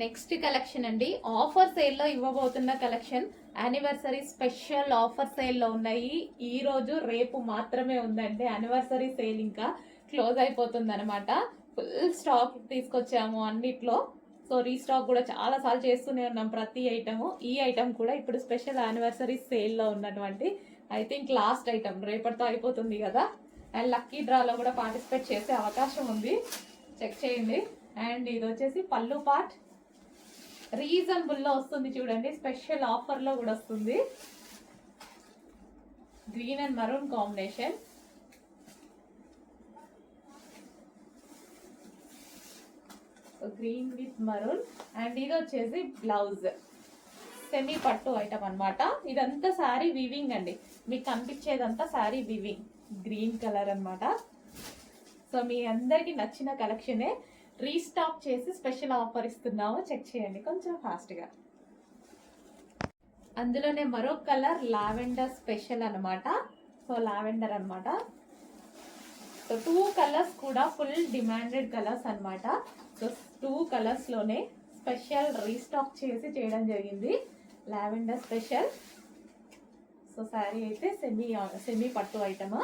Next collection అండి, offer సేల్లో ఇవ్వబోతున్న collection. Anniversary special offer సేల్లో ఉన్నాయి. ఈ రోజు రేపు మాత్రమే ఉందండి యానివర్సరీ సేల్. ఇంకా క్లోజ్ అయిపోతుంది అనమాట. ఫుల్ స్టాక్ తీసుకొచ్చాము అన్నిట్లో. సో రీస్టాక్ కూడా చాలా సార్లు చేస్తూనే ఉన్నాం ప్రతి ఐటమ్. ఈ ఐటమ్ కూడా ఇప్పుడు స్పెషల్ యానివర్సరీ సేల్లో ఉన్నటువంటి ఐ థింక్ లాస్ట్ ఐటమ్, రేపటితో అయిపోతుంది కదా. అండ్ లక్కీ డ్రాలో కూడా పార్టిసిపేట్ చేసే అవకాశం ఉంది, చెక్ చేయండి. అండ్ ఇది వచ్చేసి పళ్ళు పార్ట్ రీజనబుల్ లో వస్తుంది చూడండి, స్పెషల్ ఆఫర్ లో కూడా వస్తుంది. Green and maroon combination. Green with maroon. And ఇది వచ్చేసి బ్లౌజ్, సెమీ పట్టు ఐటమ్ అనమాట. ఇదంతా శారీ వీవింగ్ అండి, మీకు కనిపించేదంతా శారీ వీవింగ్, గ్రీన్ కలర్ అనమాట. సో మీ అందరికి నచ్చిన కలెక్షనే రీస్టాక్ చేసి స్పెషల్ ఆఫర్ ఇస్తున్నాము, చెక్ చేయండి కొంచెం ఫాస్ట్గా. అందులోనే మరో కలర్ లావెండర్ స్పెషల్ అనమాట. సో లావెండర్ అనమాట. సో 2 కలర్స్ కూడా ఫుల్ డిమాండెడ్ కలర్స్ అనమాట. సో 2 కలర్స్ లోనే స్పెషల్ రీస్టాక్ చేసి చేయడం జరిగింది, లావెండర్ స్పెషల్. సో శారీ అయితే సెమీ పట్టు ఐటమ్,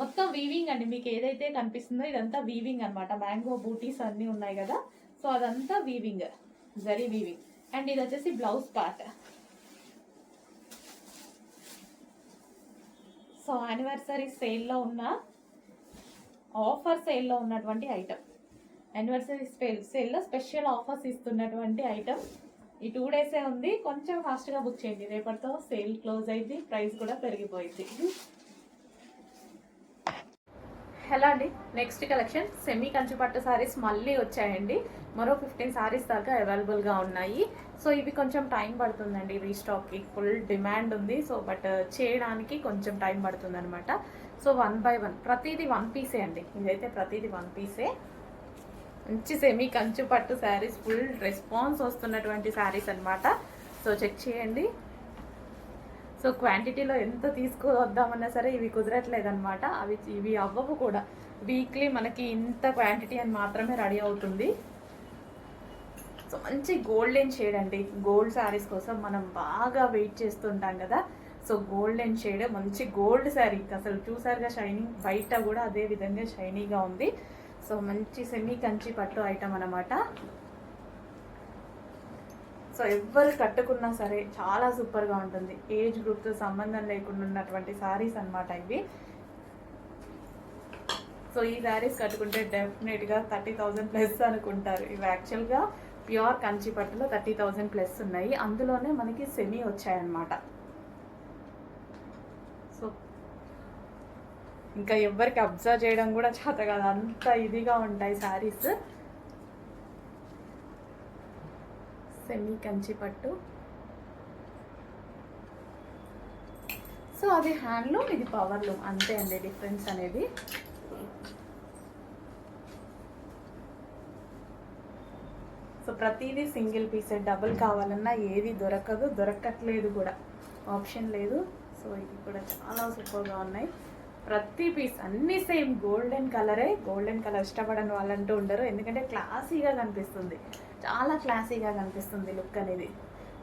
మొత్తం వీవింగ్ అండి. మీకు ఏదైతే కనిపిస్తుందో ఇదంతా వీవింగ్ అనమాట. మ్యాంగో బూటీస్ అన్నీ ఉన్నాయి కదా, సో అదంతా వీవింగ్, జరీ వీవింగ్. అండ్ ఇది వచ్చేసి బ్లౌజ్ పార్ట్. సో యానివర్సరీ సేల్లో ఉన్న, ఆఫర్ సేల్లో ఉన్నటువంటి ఐటమ్, యానివర్సరీ సేల్లో స్పెషల్ ఆఫర్స్ ఇస్తున్నటువంటి ఐటమ్. ఈ 2 డేసే ఉంది, కొంచెం ఫాస్ట్గా బుక్ చేయండి, రేపటితో సేల్ క్లోజ్ అయింది, ప్రైస్ కూడా పెరిగిపోయింది. హలో అండి, నెక్స్ట్ కలెక్షన్ సెమీ కంచిపట్టు సారీస్ మళ్ళీ వచ్చాయండి. మరో 15 సారీస్ దాకా అవైలబుల్గా ఉన్నాయి. సో ఇవి కొంచెం టైం పడుతుందండి రీస్టాక్కి, ఫుల్ డిమాండ్ ఉంది. సో బట్ చేయడానికి కొంచెం టైం పడుతుంది అనమాట. సో 1 by 1 ప్రతిదీ 1 పీసే అండి. ఇదైతే ప్రతిదీ 1 పీసే. మంచి సెమీ కంచిపట్టు శారీస్, ఫుల్ రెస్పాన్స్ వస్తున్నటువంటి శారీస్ అనమాట. సో చెక్ చేయండి. సో క్వాంటిటీలో ఎంత తీసుకువద్దామన్నా సరే ఇవి కుదరట్లేదు అనమాట. ఇవి అవ్వవు కూడా, వీక్లీ మనకి ఇంత క్వాంటిటీ అని మాత్రమే రెడీ అవుతుంది. సో మంచి గోల్డెన్ షేడ్ అండి, గోల్డ్ శారీస్ కోసం మనం బాగా వెయిట్ చేస్తుంటాం కదా. సో గోల్డెన్ షేడ్, మంచి గోల్డ్ శారీ, అసలు చూసారుగా షైనింగ్, బయట కూడా అదే విధంగా షైనీగా ఉంది. సో మంచి సెమీ కంచి పట్టు ఐటమ్ అనమాట. సో ఎవ్వరు కట్టుకున్నా సరే చాలా సూపర్గా ఉంటుంది, ఏజ్ గ్రూప్తో సంబంధం లేకుండా ఉన్నటువంటి శారీస్ అనమాట ఇవి. సో ఈ శారీస్ కట్టుకుంటే డెఫినెట్గా 30,000 ప్లస్ అనుకుంటారు. ఇవి యాక్చువల్గా ప్యూర్ కంచి పట్టులో 30,000 ప్లస్ ఉన్నాయి, అందులోనే మనకి సెమీ వచ్చాయన్నమాట. సో ఇంకా ఎవ్వరికి అబ్జర్వ్ చేయడం కూడా చేత కాదు, అంత ఇదిగా ఉంటాయి శారీస్. సెమీ కంచి పట్టు. సో అది హ్యాండ్లూమ్, ఇది పవర్లూమ్, అంతే అండి డిఫరెన్స్ అనేది. సో ప్రతిదీ సింగిల్ పీస్, డబుల్ కావాలన్నా ఏది దొరకట్లేదు కూడా, ఆప్షన్ లేదు. సో ఇది కూడా చాలా సూపర్గా ఉన్నాయి. ప్రతి పీస్ అన్నీ సేమ్ గోల్డెన్ కలరే. గోల్డెన్ కలర్ ఇష్టపడని వాళ్ళంటూ ఉండరు, ఎందుకంటే క్లాసీగా కనిపిస్తుంది, చాలా క్లాసీగా కనిపిస్తుంది లుక్ అనేది.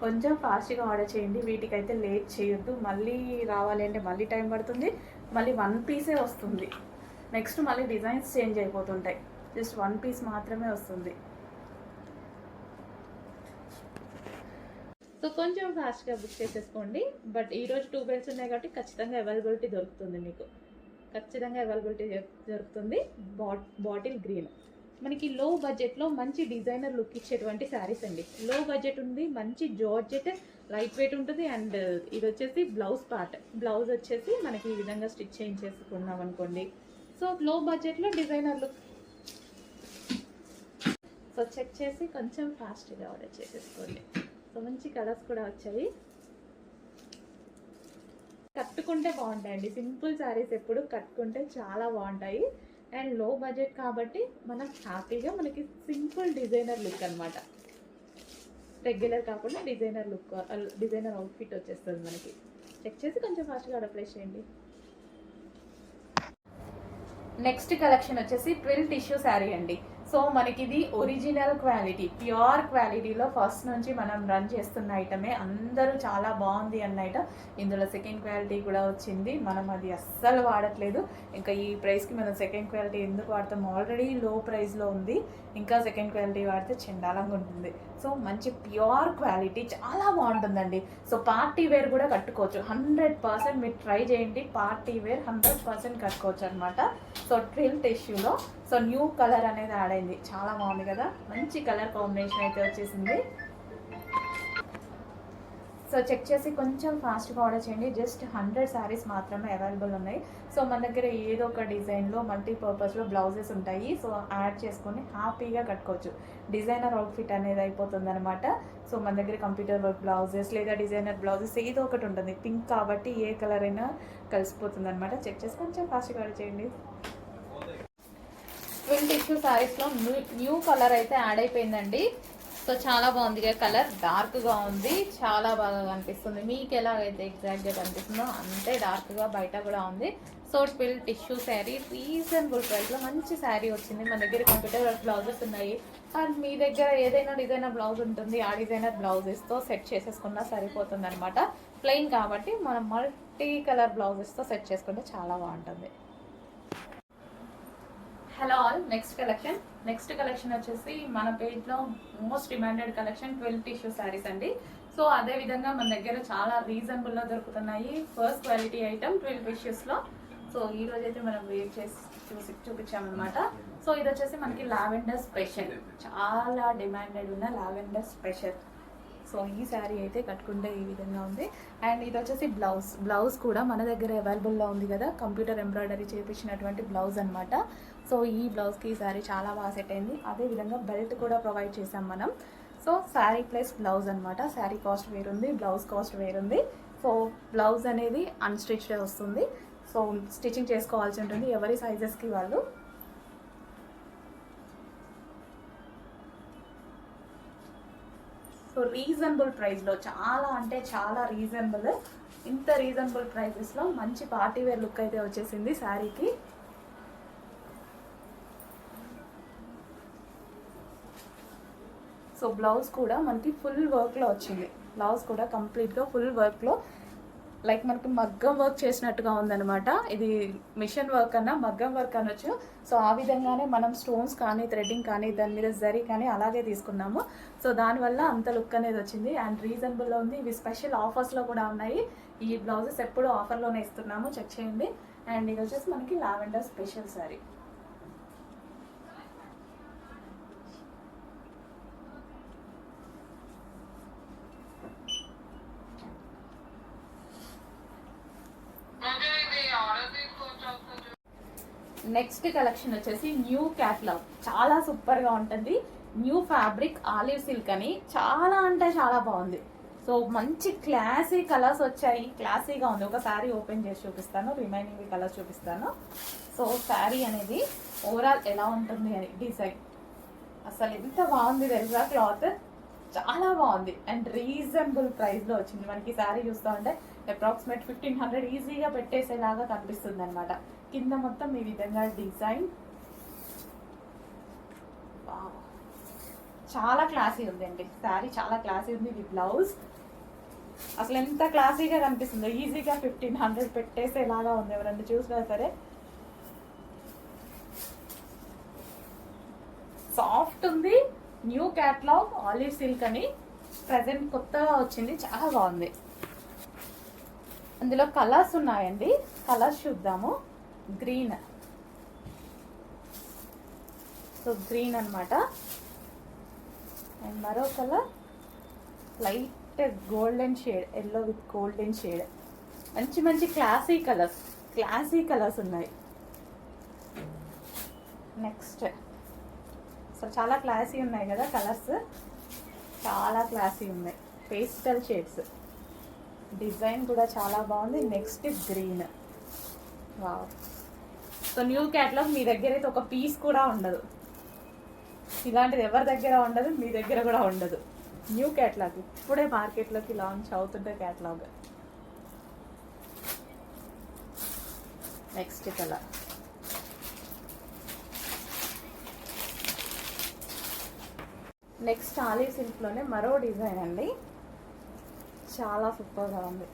కొంచెం ఫాస్ట్గా ఆర్డర్ చేయండి, వీటికైతే లేట్ చేయొద్దు. మళ్ళీ రావాలి అంటే మళ్ళీ టైం పడుతుంది, మళ్ళీ 1 పీసే వస్తుంది. నెక్స్ట్ మళ్ళీ డిజైన్స్ చేంజ్ అయిపోతుంటాయి, జస్ట్ 1 పీస్ మాత్రమే వస్తుంది. సో కొంచెం ఫాస్ట్గా బుక్ చేసేసుకోండి. బట్ ఈరోజు 2 బెల్స్ ఉన్నాయి కాబట్టి ఖచ్చితంగా అవైలబిలిటీ దొరుకుతుంది, మీకు ఖచ్చితంగా అవైలబిలిటీ దొరుకుతుంది. బాటిల్ గ్రీన్, మనకి లో బడ్జెట్లో మంచి డిజైనర్ లుక్ ఇచ్చేటువంటి శారీస్ అండి. లో బడ్జెట్ ఉంది, మంచి జార్జెట్, లైట్ వెయిట్ ఉంటుంది. అండ్ ఇది వచ్చేసి బ్లౌజ్ పార్ట్, బ్లౌజ్ వచ్చేసి మనకి ఈ విధంగా స్టిచ్ చేయించేసుకున్నాం అనుకోండి. సో లో బడ్జెట్లో డిజైనర్ లుక్. సో చెక్ చేసి కొంచెం ఫాస్ట్గా ఆర్డర్ చేసేసుకోండి. సో మంచి కలర్స్ కూడా వచ్చాయి, కట్టుకుంటే బాగుంటాయండి. సింపుల్ శారీస్ ఎప్పుడు కట్టుకుంటే చాలా బాగుంటాయి. అండ్ లో బడ్జెట్ కాబట్టి మనం హ్యాపీగా, మనకి సింపుల్ డిజైనర్ లుక్ అనమాట. రెగ్యులర్ కాకుండా డిజైనర్ లుక్, డిజైనర్ అవుట్ఫిట్ వచ్చేస్తుంది మనకి. చెక్ చేసి కొంచెం ఫాస్ట్గా ఆర్డర్ ప్లేస్ చేయండి. నెక్స్ట్ కలెక్షన్ వచ్చేసి ట్విల్ టిష్యూ శారీ అండి. సో మనకి ఇది ఒరిజినల్ క్వాలిటీ, ప్యూర్ క్వాలిటీలో ఫస్ట్ నుంచి మనం రన్ చేస్తున్న ఐటమే. అందరూ చాలా బాగుంది అన్న ఐటమ్. ఇందులో సెకండ్ క్వాలిటీ కూడా వచ్చింది, మనం అది అస్సలు వాడట్లేదు. ఇంకా ఈ ప్రైస్కి మనం సెకండ్ క్వాలిటీ ఎందుకు వాడతాం? ఆల్రెడీ లో ప్రైస్లో ఉంది, ఇంకా సెకండ్ క్వాలిటీ వాడితే చండాలంగా ఉంటుంది. సో మంచి ప్యూర్ క్వాలిటీ చాలా బాగుంటుందండి. సో పార్టీ వేర్ కూడా కట్టుకోవచ్చు. 100% మీరు ట్రై చేయండి, పార్టీ వేర్ 100% కట్టుకోవచ్చు అనమాట. సో ట్రిల్ టిష్యూలో సో న్యూ కలర్ అనేది యాడ్ అయింది, చాలా బాగుంది కదా, మంచి కలర్ కాంబినేషన్ అయితే వచ్చేసింది. సో చెక్ చేసి కొంచెం ఫాస్ట్గా ఆర్డర్ చేయండి. జస్ట్ 100 శారీస్ మాత్రమే అవైలబుల్ ఉన్నాయి. సో మన దగ్గర ఏదో ఒక డిజైన్లో మల్టీపర్పస్లో బ్లౌజెస్ ఉంటాయి. సో యాడ్ చేసుకొని హ్యాపీగా కట్టుకోవచ్చు. డిజైనర్ అవుట్ఫిట్ అనేది అయిపోతుంది అనమాట. సో మన దగ్గర కంప్యూటర్ వర్క్ బ్లౌజెస్ లేదా డిజైనర్ బ్లౌజెస్ ఏదో ఒకటి ఉంటుంది. పింక్ కాబట్టి ఏ కలర్ అయినా కలిసిపోతుంది అనమాట. చెక్ చేసి కొంచెం ఫాస్ట్గా ఆర్డర్ చేయండి. ట్విన్ టిష్యూ శారీస్లో న్యూ కలర్ అయితే యాడ్ అయిపోయిందండి. సో చాలా బాగుంది కదా, కలర్ డార్క్గా ఉంది, చాలా బాగా కనిపిస్తుంది. మీకు ఎలాగైతే ఎగ్జాక్ట్గా కనిపిస్తుందో అంతే డార్క్గా బయట కూడా ఉంది. So twill tissue sari reasonable ప్రైస్లో మంచి శారీ వచ్చింది. మన దగ్గర కంప్యూటర్ వర్క్ బ్లౌజెస్ ఉన్నాయి, అండ్ మీ దగ్గర ఏదైనా డిజైనర్ బ్లౌజ్ ఉంటుంది, ఆ డిజైనర్ బ్లౌజెస్తో సెట్ చేసేసుకున్నా సరిపోతుంది అనమాట. ప్లెయిన్ కాబట్టి మనం మల్టీ కలర్ బ్లౌజెస్తో సెట్ చేసుకుంటే చాలా బాగుంటుంది. హలో ఆల్, నెక్స్ట్ కలెక్షన్ వచ్చేసి మన పేజ్లో most demanded collection 12 tissue saris అండి. సో అదే విధంగా మన దగ్గర చాలా రీజనబుల్లో దొరుకుతున్నాయి. First quality item 12 టిష్యూస్లో. సో ఈ రోజు అయితే మనం వేర్ చేసి చూపించామన్నమాట. సో ఇది వచ్చేసి మనకి లావెండర్ స్పెషల్, చాలా డిమాండెడ్ ఉన్న లావెండర్ స్పెషల్. సో ఈ శారీ అయితే కట్టుకుంటే ఈ విధంగా ఉంది. అండ్ ఇది వచ్చేసి బ్లౌజ్ కూడా మన దగ్గర అవైలబుల్లో ఉంది కదా, కంప్యూటర్ ఎంబ్రాయిడరీ చేయించినటువంటి బ్లౌజ్ అనమాట. సో ఈ బ్లౌజ్కి ఈ శారీ చాలా బాగా సెట్ అయింది. అదేవిధంగా బెల్ట్ కూడా ప్రొవైడ్ చేసాం మనం. సో శారీ ప్లస్ బ్లౌజ్ అనమాట. శారీ కాస్ట్ వేరుంది, బ్లౌజ్ కాస్ట్ వేరుంది. సో బ్లౌజ్ అనేది అన్స్టిచ్డ్ వస్తుంది. సో స్టిచ్చింగ్ చేసుకోవాల్సి ఉంటుంది ఎవరి సైజెస్కి వాళ్ళు. సో రీజనబుల్ ప్రైస్లో, చాలా అంటే చాలా రీజనబుల్. ఇంత రీజనబుల్ ప్రైజెస్లో మంచి పార్టీ వేర్ లుక్ అయితే వచ్చేసింది శారీకి. సో బ్లౌజ్ కూడా మనకి ఫుల్ వర్క్లో వచ్చింది. బ్లౌజ్ కూడా కంప్లీట్గా ఫుల్ వర్క్లో, లైక్ మనకి మగ్గం వర్క్ చేసినట్టుగా ఉందన్నమాట. ఇది మిషన్ వర్క్ అన్నా మగ్గం వర్క్ అనొచ్చు. సో ఆ విధంగానే మనం స్టోన్స్ కానీ థ్రెడ్డింగ్ కానీ దాని మీద జరీ కానీ అలాగే తీసుకున్నాము. సో దానివల్ల అంత లుక్ అనేది వచ్చింది. అండ్ రీజనబుల్లో ఉంది. ఇవి స్పెషల్ ఆఫర్స్లో కూడా ఉన్నాయి. ఈ బ్లౌజెస్ ఎప్పుడు ఆఫర్లోనే ఇస్తున్నాము, చెక్ చేయండి. అండ్ ఇది వచ్చేసి మనకి lavender special sari. Next collection వచ్చేసి న్యూ క్యాటలాగ్, చాలా సూపర్గా ఉంటుంది. న్యూ ఫ్యాబ్రిక్ ఆలివ్ సిల్క్ అని, చాలా అంటే చాలా బాగుంది. సో మంచి క్లాసీ కలర్స్ వచ్చాయి, క్లాసీగా ఉంది. ఒక శారీ ఓపెన్ చేసి చూపిస్తాను, రిమైనింగ్ కలర్స్ చూపిస్తాను. సో శారీ అనేది ఓవరాల్ ఎలా ఉంటుంది అని డిజైన్ అసలు ఎంత బాగుంది తెలుసా, క్లాత్ చాలా బాగుంది. అండ్ రీజనబుల్ ప్రైస్లో వచ్చింది. మనకి శారీ చూస్తూ ఉంటే అప్రాక్సిమేట్ 1500 ఈజీగా పెట్టేసేలాగా కనిపిస్తుంది అనమాట. కింద మొత్తం ఈ విధంగా డిజైన్ చాలా క్లాసీ ఉందండి. శారీ చాలా క్లాసీ ఉంది. ఇది బ్లౌజ్ అసలు ఎంత క్లాసీగా కనిపిస్తుందో, ఈజీగా 1500 పెట్టేసేలాగా ఉంది. ఎవరన్నా చూసినా సరే. సాఫ్ట్ ఉంది. న్యూ క్యాటలాగ్ ఆలివ్ సిల్క్ అని ప్రజెంట్ కొత్తగా వచ్చింది, చాలా బాగుంది. అందులో కలర్స్ ఉన్నాయండి, కలర్స్ చూద్దాము. గ్రీన్, సో గ్రీన్ అనమాట. అండ్ మరో colour light golden shade, yellow with golden shade. మంచి మంచి క్లాసీ కలర్స్ ఉన్నాయి. నెక్స్ట్ సో చాలా క్లాసీ ఉన్నాయి కదా కలర్స్, చాలా క్లాసీ ఉన్నాయి. పేస్టల్ షేడ్స్, డిజైన్ కూడా చాలా బాగుంది. Next green, wow. So new catalogue మీ దగ్గర అయితే ఒక పీస్ కూడా ఉండదు. ఇలాంటిది ఎవరి దగ్గర ఉండదు, మీ దగ్గర కూడా ఉండదు. న్యూ క్యాటలాగ్ ఇప్పుడే మార్కెట్లోకి లాంచ్ అవుతుంటే catalogue. Next colour next olive సిల్క్లోనే మరో డిజైన్ అండి, చాలా సూపర్గా ఉంది.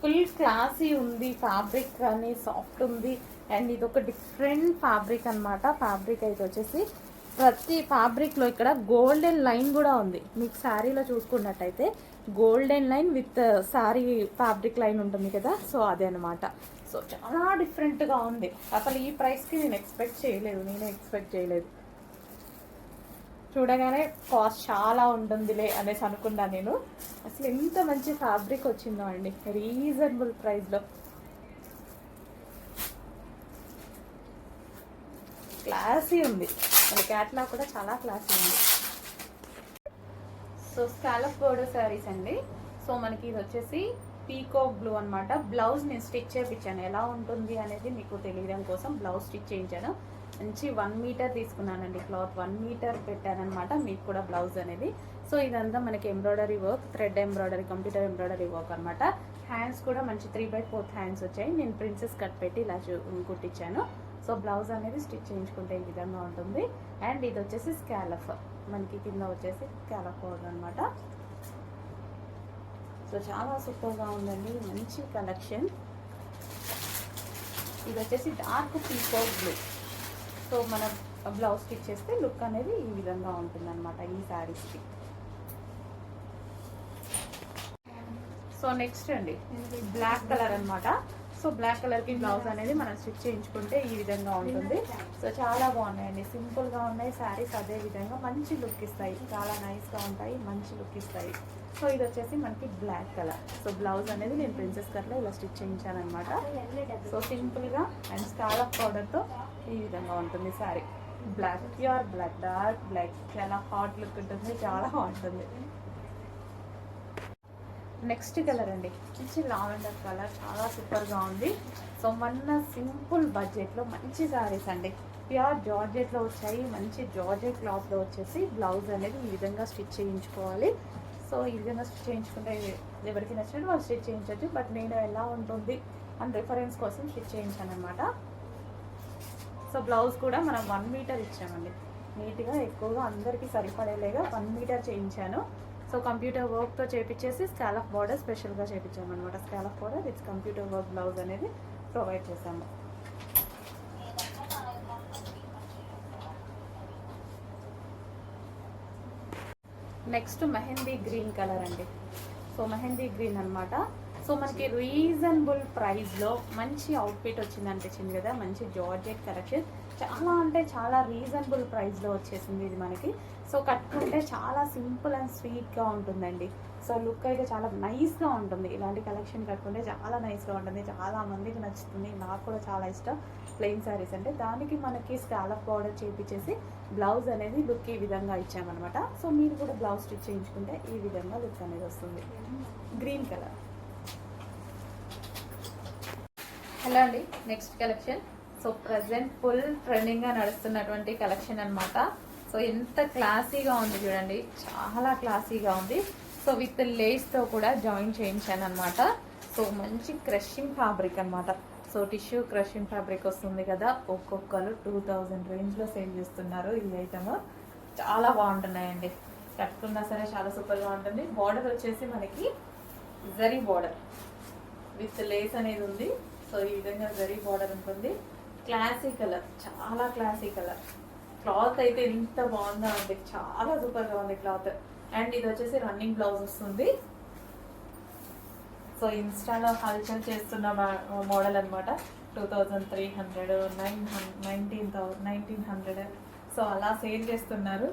ఫుల్ క్లాసీ ఉంది, ఫ్యాబ్రిక్ కానీ సాఫ్ట్ ఉంది. అండ్ ఇది ఒక డిఫరెంట్ ఫ్యాబ్రిక్ అనమాట. ఫ్యాబ్రిక్ అయితే వచ్చేసి ప్రతి ఫ్యాబ్రిక్లో ఇక్కడ గోల్డెన్ లైన్ కూడా ఉంది. మీకు శారీలో చూసుకున్నట్టయితే golden line with sari fabric line ఉంటుంది కదా, సో అదే అనమాట. సో చాలా డిఫరెంట్గా ఉంది. అసలు ఈ ప్రైస్కి నేను ఎక్స్పెక్ట్ చేయలేదు. చూడగానే కాస్ట్ చాలా ఉంటుందిలే అనేసి అనుకున్నా నేను. అసలు ఎంత మంచి ఫ్యాబ్రిక్ వచ్చిందో అండి, రీజనబుల్ ప్రైస్లో. క్లాసీ ఉంది, మన క్యాట్లాగ్ కూడా చాలా క్లాసీ ఉంది. సో స్కాలప్ బోర్డర్ శారీస్ అండి. సో మనకి ఇది వచ్చేసి పీకాక్ బ్లూ అనమాట. బ్లౌజ్ నేను స్టిచ్ చేయించాను, ఎలా ఉంటుంది అనేది మీకు తెలియడం కోసం బ్లౌజ్ స్టిచ్ చేయించాను. మంచి 1 మీటర్ తీసుకున్నానండి క్లాత్, 1 మీటర్ పెట్టానమాట మీకు కూడా బ్లౌజ్ అనేది. సో ఇదంతా మనకి embroidery work, thread embroidery, computer embroidery work అనమాట. హ్యాండ్స్ కూడా మంచి 3/4 హ్యాండ్స్ వచ్చాయి. నేను ప్రిన్సెస్ కట్ పెట్టి ఇలా కుట్టించాను. సో బ్లౌజ్ అనేది స్టిచ్ చేయించుకుంటే ఈ విధంగా ఉంటుంది. అండ్ ఇది వచ్చేసి స్కాలఫ్, మనకి కింద వచ్చేసి స్కాలఫ్ బోర్డర్ అనమాట. సో చాలా సూపర్గా ఉందండి, మంచి కలెక్షన్. ఇది వచ్చేసి డార్క్ పీకాక్ బ్లూ. సో మనం బ్లౌజ్ స్టిచ్ చేస్తే లుక్ అనేది ఈ విధంగా ఉంటుంది అనమాట ఈ శారీస్కి. సో నెక్స్ట్ అండి బ్లాక్ కలర్ అనమాట. సో బ్లాక్ కలర్కి బ్లౌజ్ అనేది మనం స్టిచ్ చేయించుకుంటే ఈ విధంగా ఉంటుంది. సో చాలా బాగున్నాయండి, సింపుల్గా ఉన్నాయి శారీస్. అదే విధంగా మంచి లుక్ ఇస్తాయి, చాలా నైస్గా ఉంటాయి, మంచి లుక్ ఇస్తాయి. సో ఇది వచ్చేసి మనకి బ్లాక్ కలర్. సో బ్లౌజ్ అనేది నేను ప్రిన్సెస్ కట్లో ఇలా స్టిచ్ చేయించాను అనమాట. సో సింపుల్గా అండ్ స్కాలప్ పౌడర్తో ఈ విధంగా ఉంటుంది sari. Black, pure black, dark black, చాలా హాట్ లుక్ ఉంటుంది, చాలా బాగుంటుంది. నెక్స్ట్ కలర్ అండి, మంచి లావెండర్ కలర్, చాలా సూపర్గా ఉంది. సో మన సింపుల్ బడ్జెట్లో మంచి శారీస్ అండి, ప్యూర్ జార్జెట్లో వచ్చాయి. మంచి జార్జెట్ క్లాత్లో వచ్చేసి బ్లౌజ్ అనేది ఈ విధంగా స్టిచ్ చేయించుకోవాలి. సో ఈ విధంగా స్టిచ్ చేయించుకుంటే ఎవరికి నచ్చినట్టు వాళ్ళు స్టిచ్ చేయించవచ్చు. బట్ నేను ఎలా ఉంటుంది అని రిఫరెన్స్ కోసం స్టిచ్ చేయించాను అనమాట. సో బ్లౌజ్ కూడా మనం 1 మీటర్ ఇచ్చామండి, నీట్గా ఎక్కువగా అందరికీ సరిపడేలాగా 1 మీటర్ చేయించాను. సో కంప్యూటర్ వర్క్తో చేపించేసి స్కాలప్ బార్డర్ స్పెషల్గా చేయించాము అనమాట. Scallop border with computer work blouse అనేది ప్రొవైడ్ చేశాము. నెక్స్ట్ మెహందీ గ్రీన్ కలర్ అండి. సో మెహందీ గ్రీన్ అనమాట. సో మనకి రీజనబుల్ ప్రైస్లో మంచి అవుట్ఫిట్ వచ్చింది అనిపించింది కదా, మంచి జార్జెట్ కలెక్షన్. చాలా అంటే చాలా రీజనబుల్ ప్రైస్లో వచ్చేసింది ఇది మనకి. సో కట్టుకుంటే చాలా సింపుల్ అండ్ స్వీట్గా ఉంటుందండి. సో లుక్ అయితే చాలా నైస్గా ఉంటుంది. ఇలాంటి కలెక్షన్ కట్టుకుంటే చాలా నైస్గా ఉంటుంది, చాలా మందికి నచ్చుతుంది. నాకు కూడా చాలా ఇష్టం ప్లెయిన్ శారీస్ అంటే. దానికి మనకి స్కాలప్ బార్డర్ చేపించేసి బ్లౌజ్ అనేది లుక్ ఈ విధంగా ఇచ్చామన్నమాట. సో మీరు కూడా బ్లౌజ్ స్టిచ్ చేయించుకుంటే ఈ విధంగా లుక్ అనేది వస్తుంది. Green colour. హలో అండి, next collection. So present full ట్రెండింగ్గా నడుస్తున్నటువంటి కలెక్షన్ అనమాట. సో ఎంత క్లాసీగా ఉంది చూడండి, చాలా క్లాసీగా ఉంది. సో విత్ లేస్తో కూడా జాయిన్ చేయించాను అనమాట. సో మంచి క్రషింగ్ ఫ్యాబ్రిక్ అనమాట. సో టిష్యూ క్రషింగ్ ఫ్యాబ్రిక్ వస్తుంది కదా, ఒక్కొక్కరు 2000 రేంజ్లో సేల్ చేస్తున్నారు ఈ ఐటమ్. చాలా బాగుంటున్నాయండి, కట్టుకున్నా సరే చాలా సూపర్గా ఉంటుంది. బార్డర్ వచ్చేసి మనకి జరీ బార్డర్ విత్ లేస్ అనేది ఉంది. సో ఈ విధంగా జరీ బార్డర్ ఉంటుంది. క్లాసీ కలర్, చాలా క్లాసీ కలర్. క్లాత్ అయితే ఎంత బాగుందో అండి, చాలా సూపర్గా ఉంది క్లాత్. అండ్ ఇది వచ్చేసి రన్నింగ్ బ్లౌజ్ వస్తుంది. సో ఇన్స్టాలో హల్చల్ చేస్తున్న మోడల్ అనమాట. 2300, 1900 సో అలా సేల్ చేస్తున్నారు.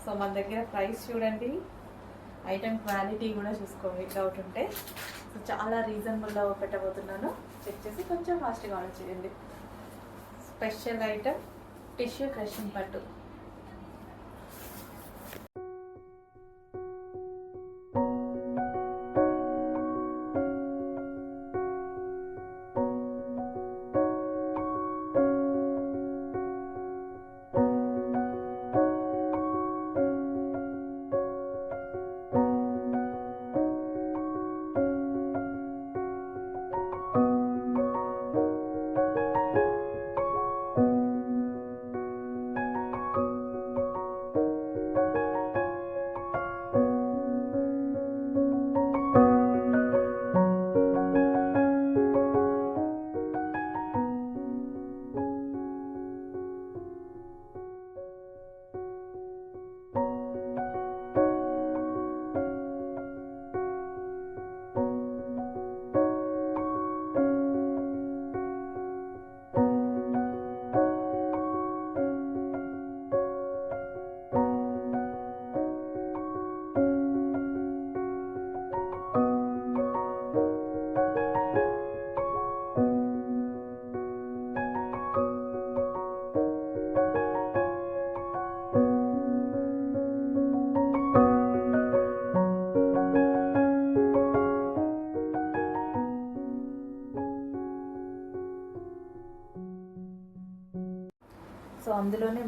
సో మన దగ్గర ప్రైస్ చూడండి, ఐటమ్ క్వాలిటీ కూడా చూసుకోండి డౌట్ ఉంటే. సో చాలా రీజనబుల్గా పెట్టబోతున్నాను, చెక్ చేసి కొంచెం ఫాస్ట్గా ఆర్డర్ చేయండి. స్పెషల్ ఐటమ్ టిష్యూ క్రషింగ్ పట్టు.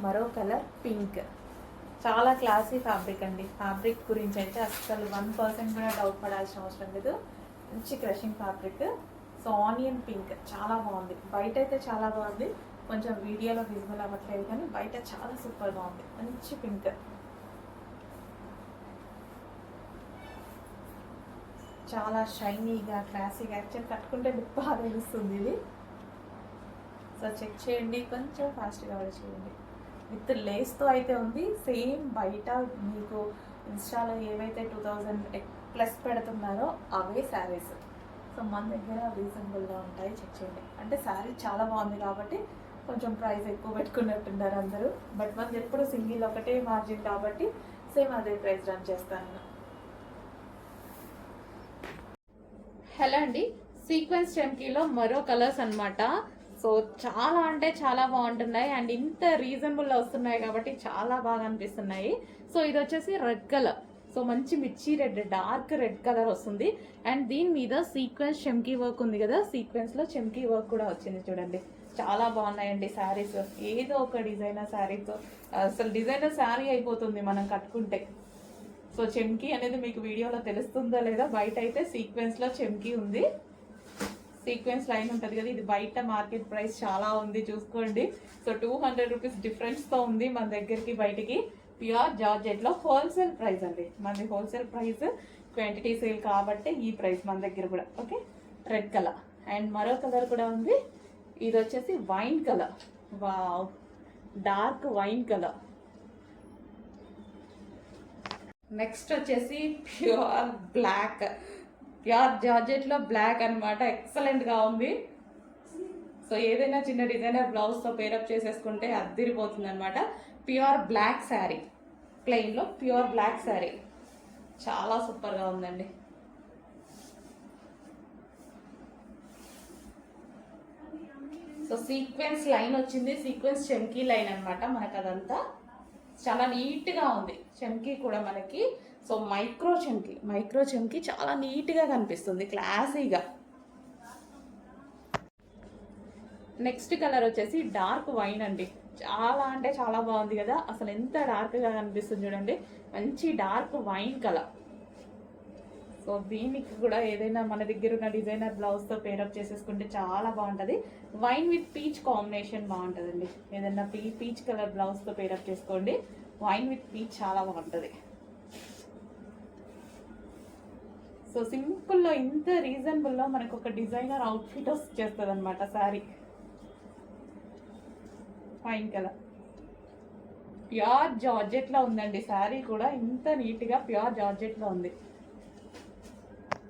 మరో కలర్ పింక్. చాలా క్లాసీ ఫ్యాబ్రిక్ అండి. ఫ్యాబ్రిక్ గురించి అయితే అసలు 1% కూడా డౌట్ పడాల్సిన అవసరం లేదు. మంచి crushing fabric. So onion pink చాలా బాగుంది. బయట అయితే చాలా బాగుంది, కొంచెం వీడియోలో విజిబుల్ అవ్వట్లేదు కానీ బయట చాలా సూపర్గా ఉంది. మంచి పింక్, చాలా షైనీగా క్లాసీగా. యాక్చువల్ కట్టుకుంటే లుక్ బాగా తెలుస్తుంది ఇది. సో చెక్ చేయండి, కొంచెం ఫాస్ట్గా కూడా చేయండి. విత్ లేస్తో అయితే ఉంది. సేమ్ బయట మీకు ఇన్స్టాలో ఏవైతే 2000 ప్లస్ పెడుతున్నారో అవే శారీస్. సో మన దగ్గర రీజనబుల్గా ఉంటాయి, చెక్ చేయండి. అంటే శారీ చాలా బాగుంది కాబట్టి కొంచెం ప్రైస్ ఎక్కువ పెట్టుకున్నట్టున్నారు అందరూ. బట్ మనది ఎప్పుడు సింగిల్ ఒకటే మార్జిన్ కాబట్టి సేమ్ అదే ప్రైస్ రన్ చేస్తాను. హలో అండి, సీక్వెన్స్ చెంకీలో మరో కలర్స్ అన్నమాట. సో చాలా అంటే చాలా బాగుంటున్నాయి అండ్ ఇంత రీజనబుల్లో వస్తున్నాయి కాబట్టి చాలా బాగా అనిపిస్తున్నాయి. సో ఇది వచ్చేసి రెడ్ కలర్. సో మంచి మిర్చి రెడ్, డార్క్ రెడ్ కలర్ వస్తుంది అండ్ దీని మీద సీక్వెన్స్ చెంకీ వర్క్ ఉంది కదా, సీక్వెన్స్లో చెంకీ వర్క్ కూడా వచ్చింది చూడండి. చాలా బాగున్నాయండి శారీస్. ఏదో ఒక డిజైనర్ శారీతో అసలు డిజైనర్ శారీ అయిపోతుంది మనం కట్టుకుంటే. సో చెంకీ అనేది మీకు వీడియోలో తెలుస్తుందో లేదా, బయట అయితే సీక్వెన్స్లో చెంకీ ఉంది. సీక్వెన్స్ లైన్ ఉంటుంది కదా, ఇది బయట మార్కెట్ ప్రైస్ చాలా ఉంది చూసుకోండి. సో 200 రూపీస్ డిఫరెన్స్తో ఉంది మన దగ్గరికి బయటికి. ప్యూర్ జార్జెట్లో హోల్సేల్ ప్రైస్ అండి మనది. హోల్సేల్ ప్రైస్, క్వాంటిటీ సేల్ కాబట్టి ఈ ప్రైస్ మన దగ్గర కూడా. ఓకే, రెడ్ కలర్ అండ్ మరో కలర్ కూడా ఉంది. ఇది వచ్చేసి wine colour. Wow, dark wine colour. Next వచ్చేసి ప్యూర్ బ్లాక్. ప్యూర్ జార్జెట్లో బ్లాక్ అనమాట. ఎక్సలెంట్గా ఉంది. సో ఏదైనా చిన్న డిజైనర్ బ్లౌజ్తో పేరప్ చేసేసుకుంటే అద్దిరిపోతుంది అనమాట. ప్యూర్ బ్లాక్ శారీ, ప్లెయిన్లో ప్యూర్ బ్లాక్ శారీ చాలా సూపర్గా ఉందండి. సో సీక్వెన్స్ లైన్ వచ్చింది, సీక్వెన్స్ చెంకీ లైన్ అనమాట మనకు. అదంతా చాలా నీట్గా ఉంది. చెంకీ కూడా మనకి సో మైక్రో చెంకీ చాలా నీట్గా కనిపిస్తుంది, క్లాసీగా. నెక్స్ట్ కలర్ వచ్చేసి డార్క్ వైన్ అండి. చాలా అంటే చాలా బాగుంది కదా, అసలు ఎంత డార్క్గా కనిపిస్తుంది చూడండి. మంచి డార్క్ వైన్ కలర్. సో దీనికి కూడా ఏదైనా మన దగ్గర ఉన్న డిజైనర్ బ్లౌజ్తో పేరప్ చేసేసుకుంటే చాలా బాగుంటుంది. వైన్ విత్ పీచ్ కాంబినేషన్ బాగుంటుందండి. ఏదైనా పీచ్ కలర్ బ్లౌజ్తో పేరప్ చేసుకోండి. వైన్ విత్ పీచ్ చాలా బాగుంటుంది. సో సింపుల్లో ఇంత రీజనబుల్లో మనకు ఒక డిజైనర్ అవుట్ఫిట్ వచ్చేస్తుంది అనమాట శారీ. వైన్ కలర్ ప్యూర్ జార్జెట్లో ఉందండి శారీ కూడా. ఇంత నీట్గా ప్యూర్ జార్జెట్లో ఉంది.